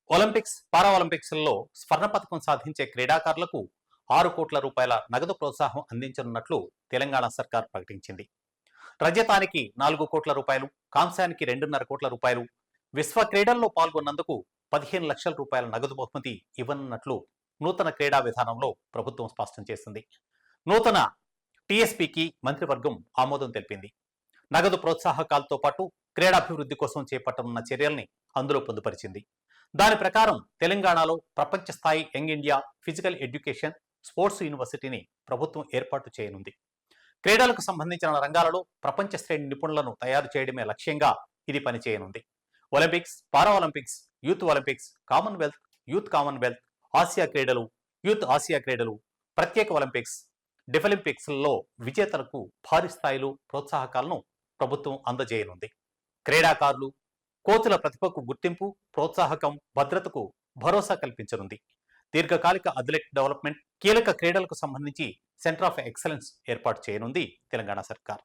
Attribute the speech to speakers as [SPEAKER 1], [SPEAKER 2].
[SPEAKER 1] Olympics, పారాఒలింపిక్స్లలో స్వర్ణ పతకం సాధించే క్రీడాకారులకు 6 కోట్ల రూపాయల నగదు ప్రోత్సాహం అందించనున్నట్లు తెలంగాణ సర్కార్ ప్రకటించింది. రజతానికి 4 కోట్ల రూపాయలు, కాంస్యానికి 2.5 కోట్ల రూపాయలు, విశ్వ క్రీడల్లో పాల్గొన్నందుకు 15 లక్షల రూపాయల నగదు బహుమతి ఇవ్వనున్నట్లు నూతన క్రీడా విధానంలో ప్రభుత్వం స్పష్టం చేసింది. నూతన టీఎస్పీకి మంత్రివర్గం ఆమోదం తెలిపింది. నగదు ప్రోత్సాహకాలతో పాటు క్రీడాభివృద్ధి కోసం చేపట్టనున్న చర్యల్ని అందులో పొందుపరిచింది. దాని ప్రకారం తెలంగాణలో ప్రపంచ స్థాయి young India physical education sports యూనివర్సిటీని ప్రభుత్వం ఏర్పాటు చేయనుంది. క్రీడలకు సంబంధించిన రంగాలలో ప్రపంచ శ్రేణి నిపుణులను తయారు చేయడమే లక్ష్యంగా ఇది పనిచేయనుంది. Olympics, Paralympics, youth Olympics, Commonwealth, youth Commonwealth, Asia క్రీడలు, యూత్ ఆసియా క్రీడలు, ప్రత్యేక ఒలింపిక్స్, డెఫలింపిక్స్లలో విజేతలకు భారీ స్థాయిలో ప్రోత్సాహకాలను ప్రభుత్వం అందజేయనుంది. క్రీడాకారులు, కోచ్ల ప్రతిభకు గుర్తింపు, ప్రోత్సాహకం, భద్రతకు భరోసా కల్పించనుంది. దీర్ఘకాలిక అథ్లెట్ డెవలప్మెంట్, కీలక క్రీడలకు సంబంధించి సెంటర్ ఆఫ్ ఎక్సలెన్స్ ఏర్పాటు చేయనుంది తెలంగాణ సర్కార్.